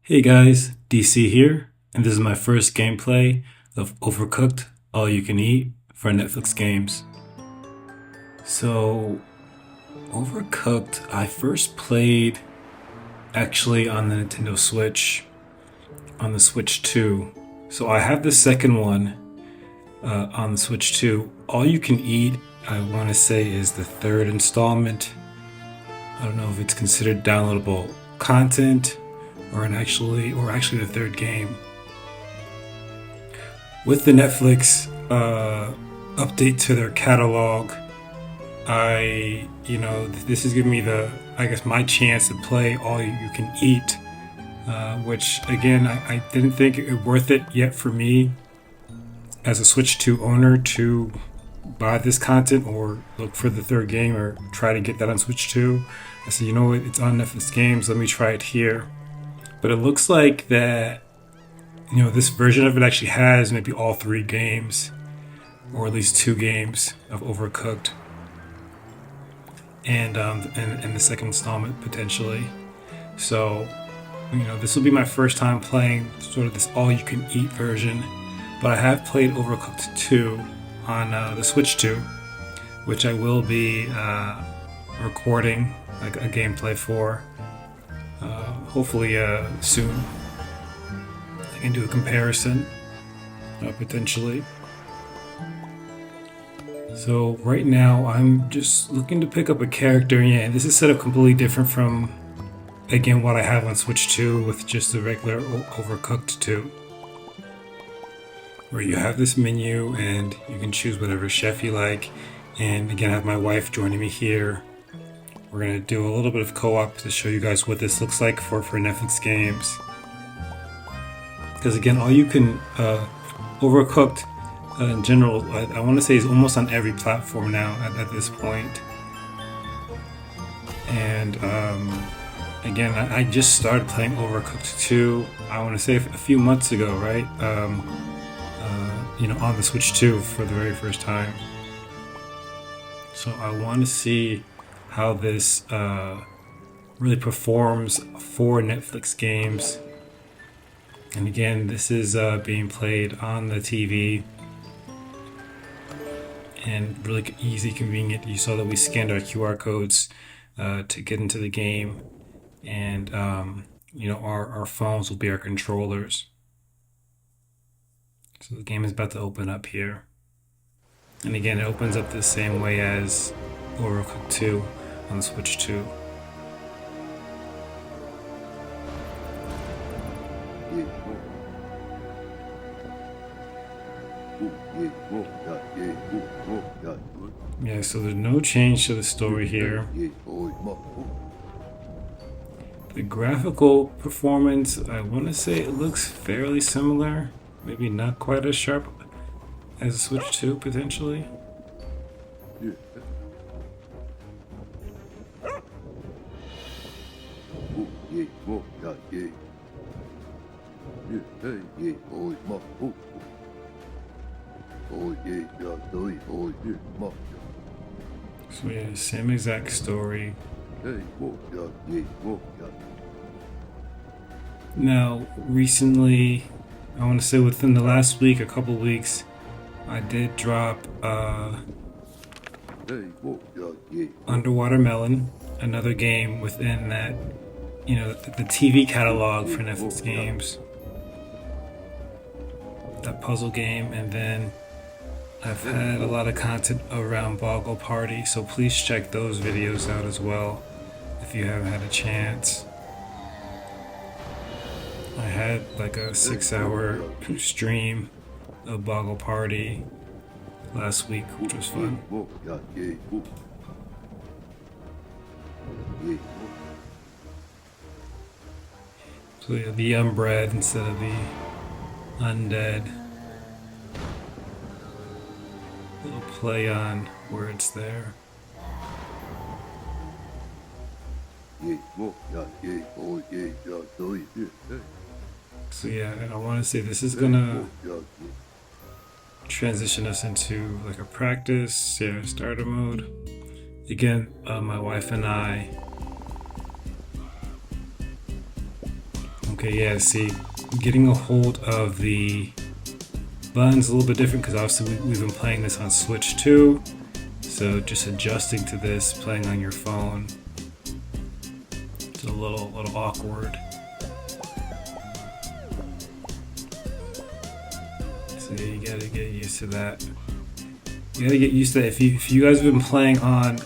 Hey guys, DC here, and this is my first gameplay of Overcooked All You Can Eat for Netflix games. So, Overcooked, I first played actually on the Nintendo Switch, on the Switch 2. So I have the second one on the Switch 2. All You Can Eat, I want to say, is the third installment. I don't know if it's considered downloadable content or actually the third game. With the Netflix update to their catalog, this is giving me my chance to play All You Can Eat, which again, I didn't think it worth it yet for me as a Switch 2 owner to buy this content or look for the third game or try to get that on Switch 2. I said, you know what, it's on Netflix games, let me try it here. But it looks like that, this version of it actually has maybe all three games, or at least two games of Overcooked, and the second installment potentially. So, this will be my first time playing sort of this all-you-can-eat version. But I have played Overcooked 2 on the Switch 2, which I will be recording a gameplay for. Hopefully soon I can do a comparison potentially. So right now I'm just looking to pick up a character. Yeah, this is set up completely different from again what I have on Switch 2 with just the regular Overcooked 2, where you have this menu and you can choose whatever chef you like. And again, I have my wife joining me here. We're going to do a little bit of co-op to show you guys what this looks like for Netflix games. Because again, all you can Overcooked in general, I want to say is almost on every platform now at this point. And again, I just started playing Overcooked 2, I want to say a few months ago, right? On the Switch 2 for the very first time. So I want to see how this really performs for Netflix games. And again, this is being played on the TV and really easy, convenient. You saw that we scanned our QR codes to get into the game, and our phones will be our controllers. So the game is about to open up here. And again, it opens up the same way as Overcooked 2 on the Switch 2. Yeah, so there's no change to the story here. The graphical performance, I want to say it looks fairly similar. Maybe not quite as sharp as a Switch 2 potentially. So yeah, same exact story. Now, recently, I want to say within the last week, a couple weeks, I did drop Underwater Melon, another game within that, the TV catalog for Netflix games. That puzzle game, and then I've had a lot of content around Boggle Party, so please check those videos out as well if you haven't had a chance. I had like a 6-hour stream of Boggle Party last week, which was fun. So yeah, the unbred instead of the undead. Little play on words there. So yeah, I want to say this is gonna transition us into like a practice, starter mode. Again, my wife and I Okay, yeah, see, getting a hold of the buttons a little bit different because obviously we've been playing this on Switch too. So just adjusting to this, playing on your phone, it's a little awkward. So you gotta get used to that. You gotta get used to that. If you guys have been playing on,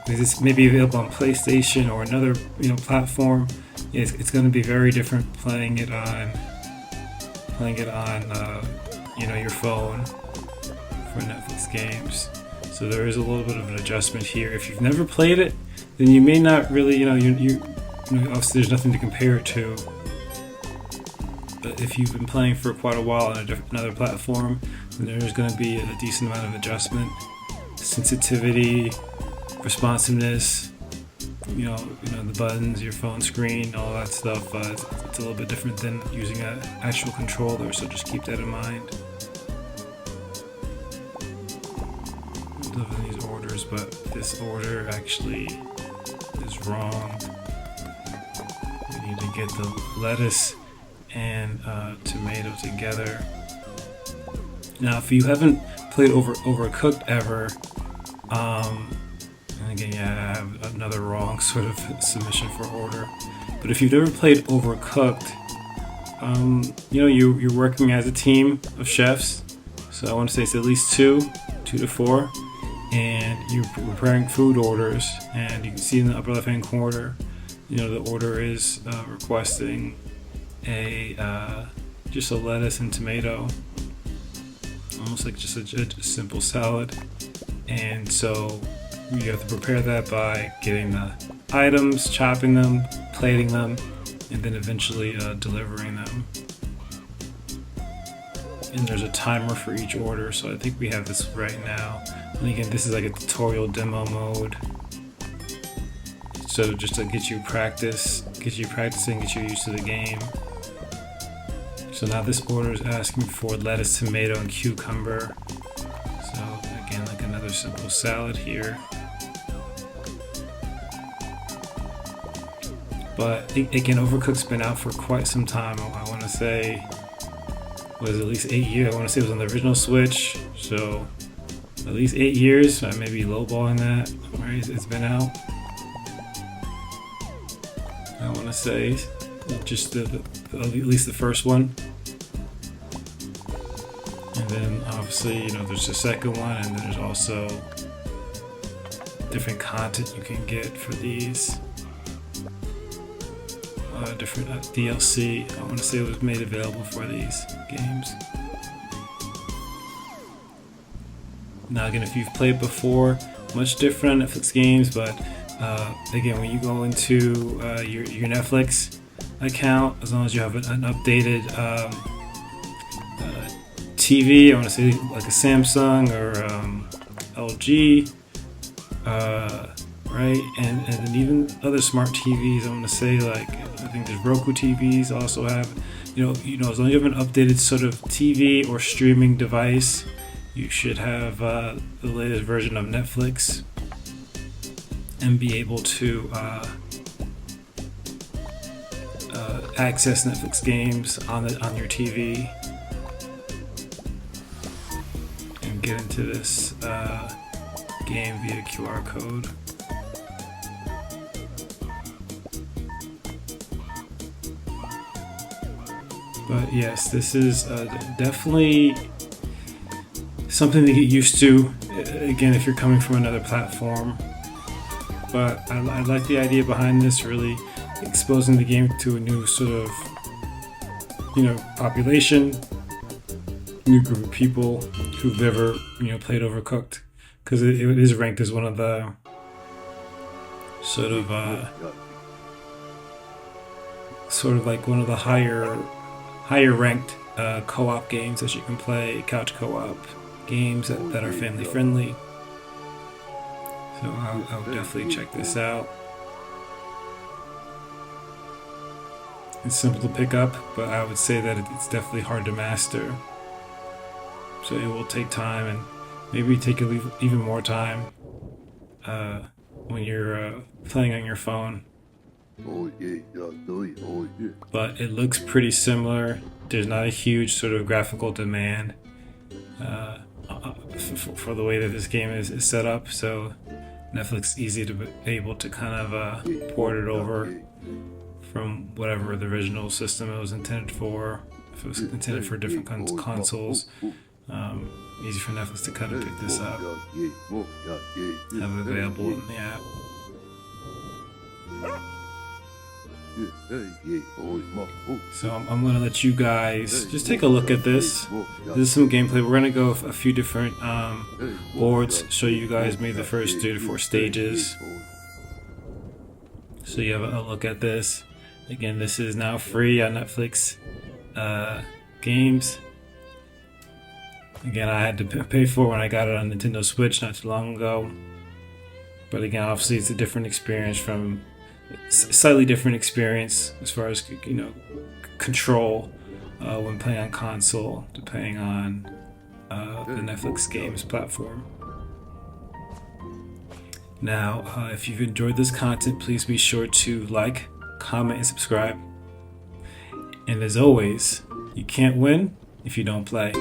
this may be available on PlayStation or another platform. It's going to be very different playing it on your phone for Netflix games. So there is a little bit of an adjustment here. If you've never played it, then you may not really obviously there's nothing to compare it to. But if you've been playing for quite a while on another platform, then there's going to be a decent amount of adjustment, sensitivity, responsiveness, the buttons, your phone screen, all that stuff. It's a little bit different than using an actual controller, so just keep that in mind. Loving these orders, but this order actually is wrong. We need to get the lettuce and tomato together. Now, if you haven't played Overcooked ever, and again, yeah, I have another wrong sort of submission for order. But if you've never played Overcooked, you're working as a team of chefs. So I want to say it's at least two to four, and you're preparing food orders. And you can see in the upper left-hand corner, the order is requesting just a lettuce and tomato, almost like just a simple salad. And so you have to prepare that by getting the items, chopping them, plating them, and then eventually delivering them. And there's a timer for each order, so I think we have this right now. And again, this is like a tutorial demo mode. So just to get you practicing, get you used to the game. So now this order is asking for lettuce, tomato, and cucumber. So again, like another simple salad here. But again, Overcooked's been out for quite some time. I want to say was at least 8 years. I want to say it was on the original Switch, so at least 8 years. I may be lowballing that. Right, it's been out. I want to say just at least the first one, and then obviously there's the second one, and then there's also different content you can get for these. Different DLC. I want to say it was made available for these games. Now again, if you've played before, much different on Netflix games, but again, when you go into your Netflix account, as long as you have an updated TV, I want to say like a Samsung or LG, right, and then even other smart TVs, I want to say like I think there's Roku TVs also have, as long as you have an updated sort of TV or streaming device, you should have the latest version of Netflix and be able to access Netflix games on your TV and get into this game via QR code. But yes, this is definitely something to get used to, again, if you're coming from another platform. But I like the idea behind this, really exposing the game to a new sort of, population, new group of people who've never, played Overcooked. Because it is ranked as one of the sort of like one of the higher ranked co-op games that you can play, couch co-op games that are family friendly. So I'll definitely check this out. It's simple to pick up, but I would say that it's definitely hard to master. So it will take time, and maybe take even more time when you're playing on your phone. but it looks pretty similar. There's not a huge sort of graphical demand for the way that this game is set up, so Netflix is easy to be able to kind of port it over from whatever the original system it was intended for. If it was intended for different consoles, easy for Netflix to kind of pick this up, have it available in the app. So I'm going to let you guys just take a look at this. This is some gameplay. We're going to go a few different boards, show you guys maybe the first 3 to 4 stages, so you have a look at this. Again, this is now free on Netflix games. Again, I had to pay for it when I got it on Nintendo Switch not too long ago, but again, obviously it's a different experience, from slightly different experience as far as, you know, control when playing on console, depending on the Netflix games platform. Now, if you've enjoyed this content, please be sure to like, comment, and subscribe. And as always, you can't win if you don't play.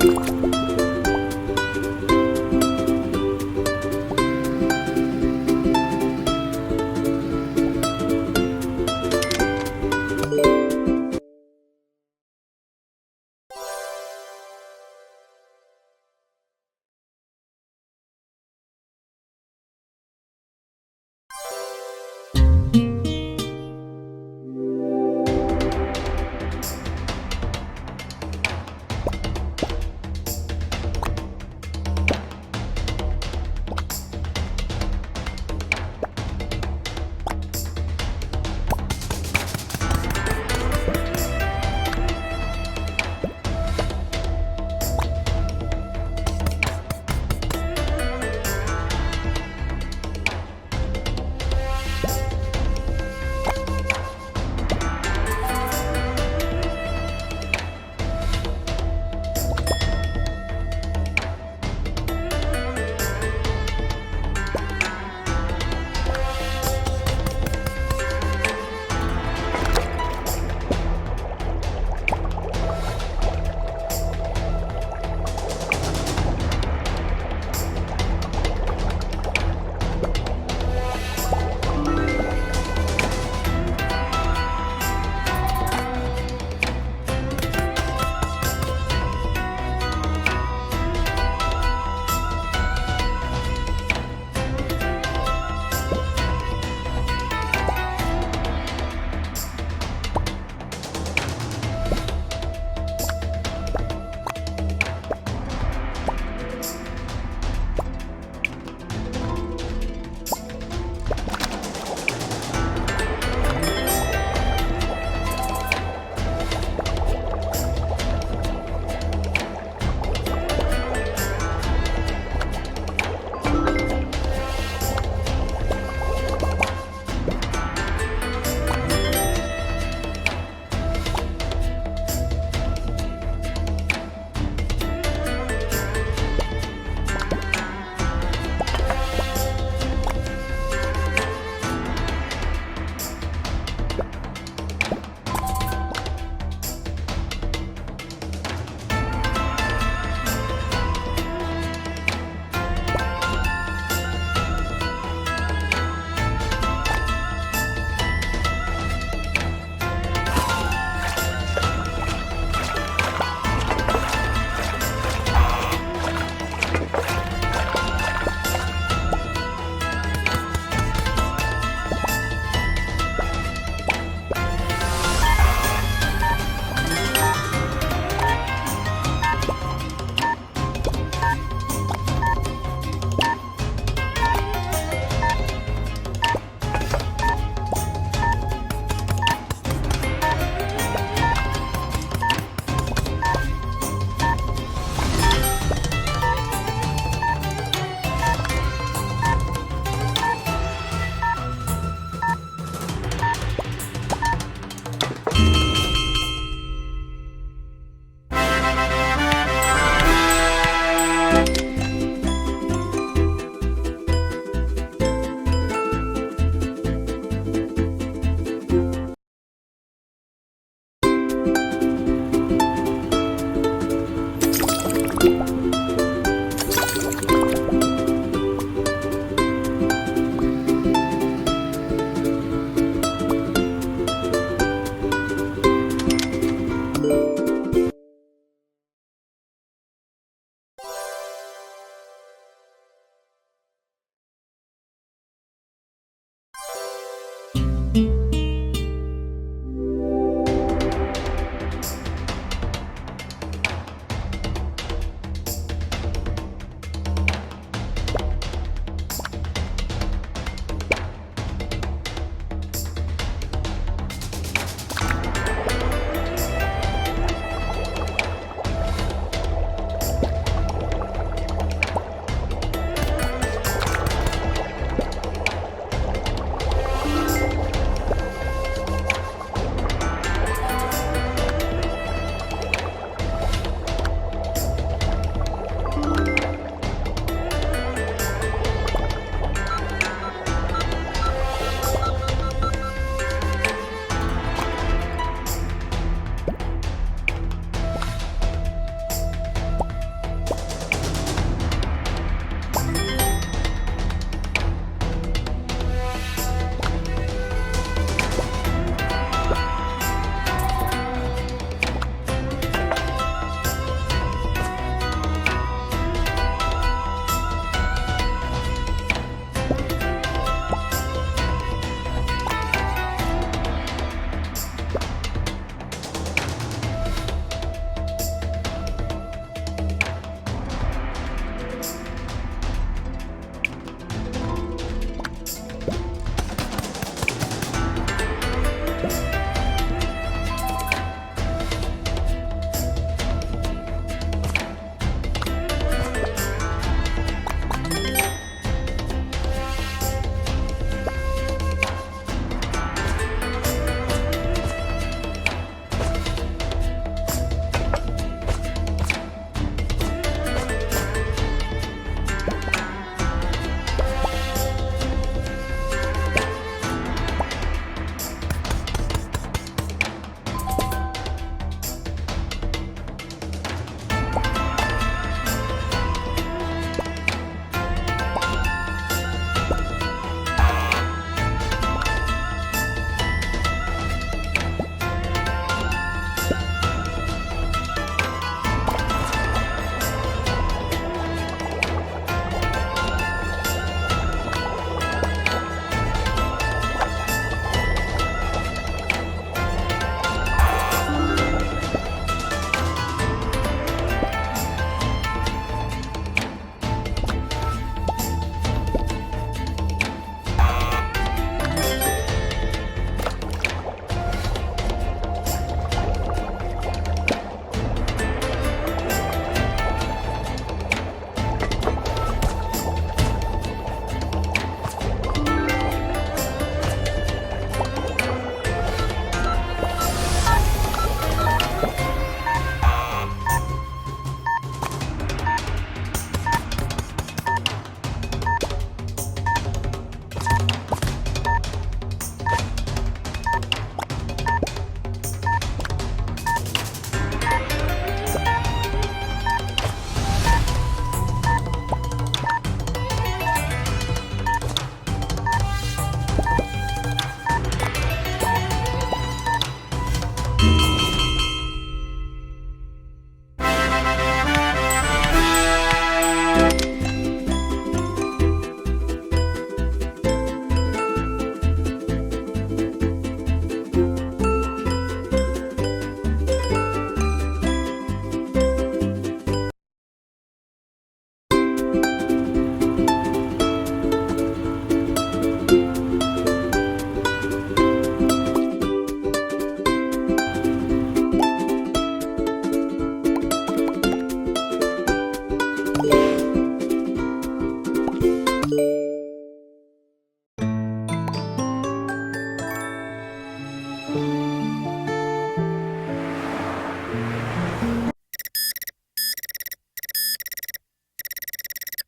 you